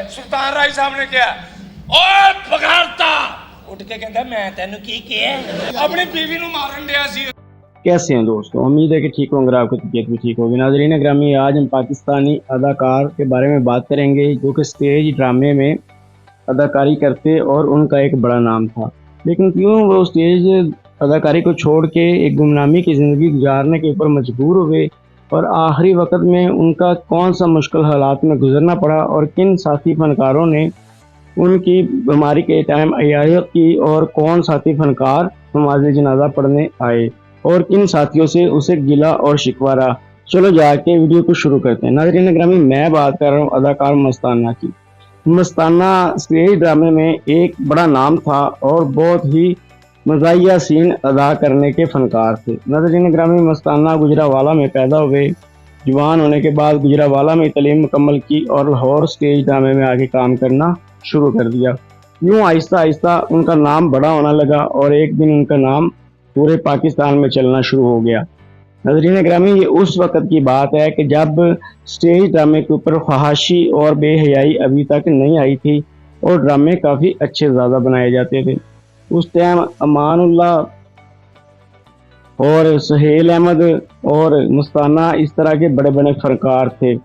सुल्तान राय साहब ने क्या ओए पगारता उठ के कहता मैं तेनू की किया अपनी बीवी नू मारन दिया सी। कैसे हैं दोस्तों, उम्मीद है कि ठीक होंगे, आपकी तबीयत भी ठीक होगी। नाज़रीन ग्रामी, आज हम पाकिस्तानी अदाकार के बारे में बात करेंगे जो कि स्टेज ड्रामे में अदाकारी करते और उनका एक बड़ा नाम था, लेकिन क्यों वो स्टेज अदाकारी को छोड़ के एक गुमनामी की ज़िंदगी गुजारने के ऊपर मजबूर हुए और आखिरी वक्त में उनका कौन सा मुश्किल हालात में गुजरना पड़ा और किन साथी फनकारों ने उनकी बीमारी के टाइम अयायत की और कौन साथी फनकार नमाज़ जनाजा पढ़ने आए और किन साथियों से उसे गिला और शिकवा रहा। चलो जाके वीडियो को शुरू करते हैं। नाज़रीन ग्रामी, मैं बात कर रहा हूँ अदाकार मस्ताना की। मस्ताना स्टेज ड्रामे में एक बड़ा नाम था और बहुत ही मज़ाहिया सीन अदा करने के फनकार थे। नाज़रीन ग्रामी, मस्ताना गुजरावाला में पैदा हुए। जवान होने के बाद गुजरावाला में तालीम मुकम्मल की और लाहौर स्टेज ड्रामे में आगे काम करना शुरू कर दिया। यूँ आहिस्ता आहिस्ता उनका नाम बड़ा होने लगा और एक दिन उनका नाम पूरे पाकिस्तान में चलना शुरू हो गया। नाज़रीन ग्रामी, ये उस वक़्त की बात है कि जब स्टेज ड्रामे के ऊपर फहाशी और बेहयाई अभी तक नहीं आई थी और ड्रामे काफ़ी अच्छे ज़्यादा बनाए जाते थे। उस टाइम अमानुल्लाह और सुहेल अहमद और मस्ताना इस तरह के बड़े बड़े फनकार थे।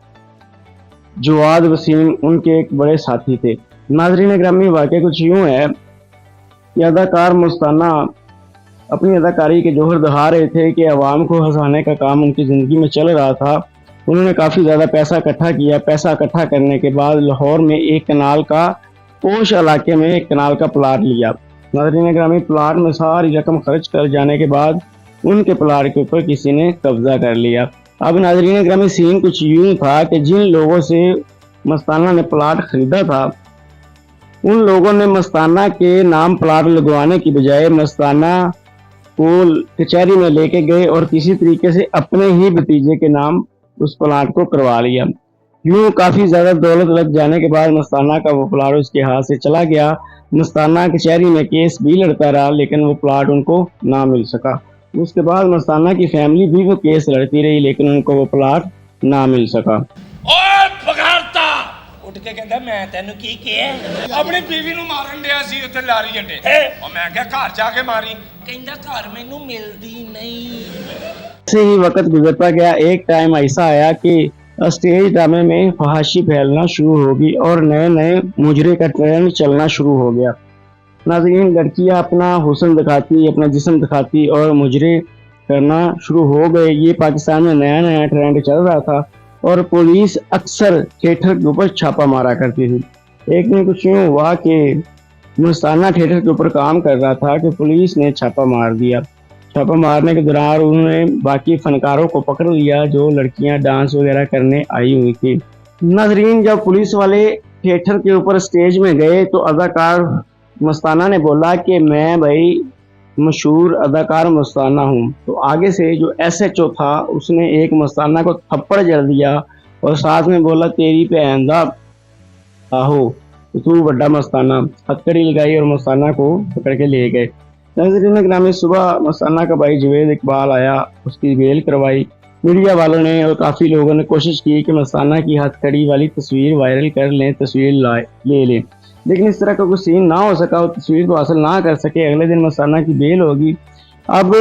जवाद वसीम उनके एक बड़े साथी थे। नाज़रीन ग्रामी, वाक़या कुछ यूँ है कि अदाकार मस्ताना अपनी अदाकारी के जोहर दिखा रहे थे कि अवाम को हंसाने का काम उनकी ज़िंदगी में चल रहा था। उन्होंने काफ़ी ज़्यादा पैसा इकट्ठा किया। पैसा इकट्ठा करने के बाद लाहौर में एक कनाल का पोश इलाके में एक कनाल का प्लाट लिया। नाज़रीन ग्रामी, प्लाट में सारी रकम खर्च कर जाने के बाद उनके प्लाट के ऊपर किसी ने कब्जा कर लिया। अब नाज़रीन ग्रामी, सीन कुछ यूँ था कि जिन लोगों से मस्ताना ने प्लाट ख़रीदा था उन लोगों ने मस्ताना के नाम प्लाट लगवाने की बजाय मस्ताना को कचहरी में लेके गए और किसी तरीके से अपने ही भतीजे के नाम उस प्लाट को करवा लिया। यूँ काफ़ी ज़्यादा दौलत लग जाने के बाद मस्ताना का वो प्लाट उसके हाथ से चला गया। मस्ताना कचहरी में केस भी लड़ता रहा लेकिन वो प्लाट उनको ना मिल सका। उसके बाद मस्ताना की फैमिली भी वो केस लड़ती रही लेकिन उनको वो प्लाट ना मिल सका। ओए पगारता उठ के कहता मैं तेनू की किया अपनी बीवी नू मारन दिया सी उत्ते लारी अड्डे और मैं क्या घर जाके मारी कहंदा घर मैनू मिलदी नहीं। ऐसे ही वक्त गुजरता गया। एक टाइम ऐसा आया कि स्टेज ड्रामे में फहाशी फैलना शुरू होगी और नए नए मुजरे का ट्रेंड चलना शुरू हो गया। नाज़रीन, लड़कियां अपना हुस्न दिखाती, अपना जिस्म दिखाती और मुजरे करना शुरू हो गए। ये पाकिस्तान में नया नया ट्रेंड चल रहा था और पुलिस अक्सर थिएटर के ऊपर छापा मारा करती थी। एक दिन कुछ यूँ हुआ कि मस्ताना थिएटर के ऊपर काम कर रहा था कि पुलिस ने छापा मार दिया। छापा मारने के दौरान उन्होंने बाकी फनकारों को पकड़ लिया जो लड़कियां डांस वगैरह करने आई हुई थी। नाज़रीन, जब पुलिस वाले थिएटर के ऊपर स्टेज में गए तो अदाकार मस्ताना ने बोला कि मैं भाई मशहूर अदाकार मस्ताना हूँ। तो आगे से जो SHO था उसने एक मस्ताना को थप्पड़ जड़ दिया और साथ में बोला तेरी भैन दा आहो तू बड़ा मस्ताना। हथकड़ी लगाई और मस्ताना को पकड़ के ले गए। नाज़रीन ग्रामी, सुबह मस्ताना का भाई जवेद इकबाल आया, उसकी बेल करवाई। मीडिया वालों ने और काफ़ी लोगों ने कोशिश की कि मस्ताना की हथकड़ी वाली तस्वीर वायरल कर लें, तस्वीर ले लें, लेकिन इस तरह का कोई सीन ना हो सका। वो तस्वीर को हासिल ना कर सके। अगले दिन मस्ताना की बेल होगी। अब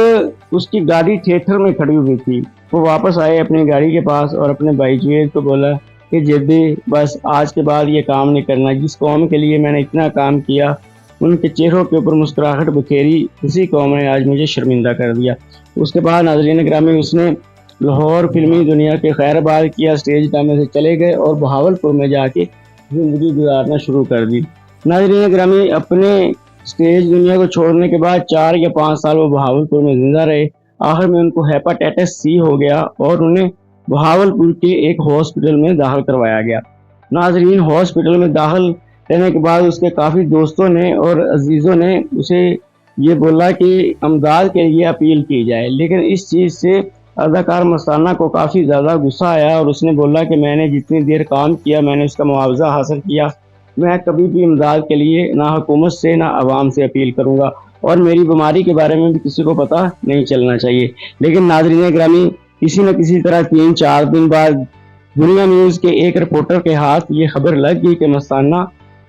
उसकी गाड़ी थिएटर में खड़ी हुई थी। वो वापस आए अपनी गाड़ी के पास और अपने भाई जवेद को बोला कि जद्दी, बस आज के बाद ये काम नहीं करना। जिस कौम के लिए मैंने इतना काम किया उनके चेहरों के ऊपर मुस्कुराहट बखेरी, उसी कौम ने आज मुझे शर्मिंदा कर दिया। उसके बाद नाज़रीन ग्रामी, उसने लाहौर फिल्मी दुनिया के खैराबाद किया, स्टेज ड्रामे से चले गए और बहावलपुर में जाके ज़िंदगी गुजारना शुरू कर दी। नाज़रीन ग्रामी, अपने स्टेज दुनिया को छोड़ने के बाद 4 या 5 साल वो बहावलपुर में जिंदा रहे। आखिर में उनको हेपाटाइटिस C हो गया और उन्हें बहावलपुर के एक हॉस्पिटल में दाखिल करवाया गया। नाज़रीन, हॉस्पिटल में दाखिल रहने के बाद उसके काफ़ी दोस्तों ने और अजीज़ों ने उसे ये बोला कि अमदाद के लिए अपील की जाए, लेकिन इस चीज़ से अदाकार मस्ताना को काफ़ी ज़्यादा गुस्सा आया और उसने बोला कि मैंने जितनी देर काम किया मैंने उसका मुआवजा हासिल किया। मैं कभी भी इमदाद के लिए ना हुकूमत से ना आवाम से अपील करूँगा और मेरी बीमारी के बारे में भी किसी को पता नहीं चलना चाहिए। लेकिन नाज़रीन ग्रामी, किसी न किसी तरह 3-4 दिन बाद दुनिया न्यूज़ के एक रिपोर्टर के हाथ ये खबर लग गई कि मस्ताना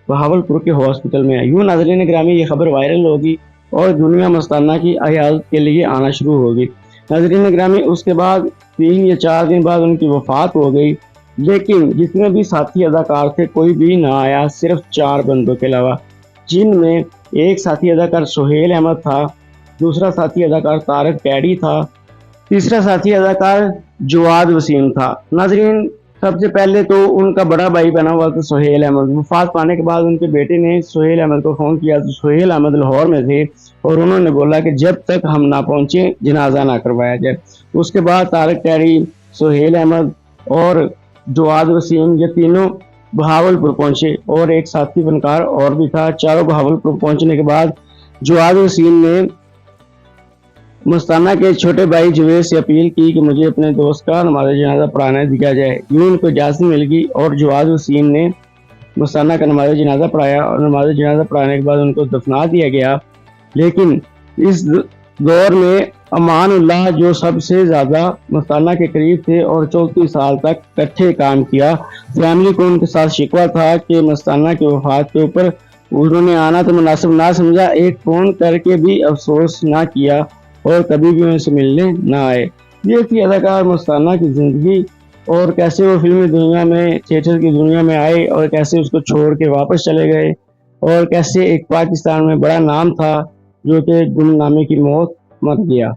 बहावलपुर के हॉस्पिटल में है। यूं नाज़रीन ग्रामी ये खबर वायरल होगी और दुनिया मस्ताना की इयादत के लिए आना शुरू होगी। नाज़रीन ग्रामी उसके बाद 3 या 4 दिन बाद उनकी वफात हो गई, लेकिन जितने भी साथी अदाकार थे कोई भी ना आया, सिर्फ 4 बंदों के अलावा, जिनमें एक साथी अदाकार सुहेल अहमद था, दूसरा साथी अदाकार तारक कैडी था, तीसरा साथी अदाकार जवाद वसीम था। नाजरीन सबसे पहले तो उनका बड़ा भाई बना हुआ था सुहेल अहमद। वफात पाने के बाद उनके बेटे ने सुहेल अहमद को फ़ोन किया तो सुहेल अहमद लाहौर में थे और उन्होंने बोला कि जब तक हम ना पहुंचे जनाजा ना करवाया जाए। उसके बाद तारक कैडी, सुहेल अहमद और जवाद वसीम ये तीनों बहावलपुर पहुंचे और एक साथी फनकार और भी था। चारों बहावलपुर पहुंचने के बाद जवाद वसीम ने मस्ताना के छोटे भाई जुवेद से अपील की कि मुझे अपने दोस्त का नमाज जनाजा पढ़ाने दिया जाए। यूं उनको इजाज़त मिल गई और जवाद वसीम ने मस्ताना का नमाज जनाजा पढ़ाया और नमाज जनाजा पढ़ाने के बाद उनको दफना दिया गया। लेकिन इस दौर में अमानुल्लाह जो सबसे ज़्यादा मस्ताना के करीब थे और 34 साल तक इकट्ठे काम किया, फैमिली को उनके साथ शिकवा था कि मस्ताना की वफात के ऊपर उन्होंने आना तो मुनासिब ना समझा, एक फ़ोन करके भी अफसोस ना किया और कभी भी उनसे मिलने ना आए। ये थी अदाकार मस्ताना की ज़िंदगी और कैसे वो फिल्मी दुनिया में, थिएटर की दुनिया में आए और कैसे उसको छोड़ के वापस चले गए और कैसे एक पाकिस्तान में बड़ा नाम था जो कि गुमनामी की मौत मर गया।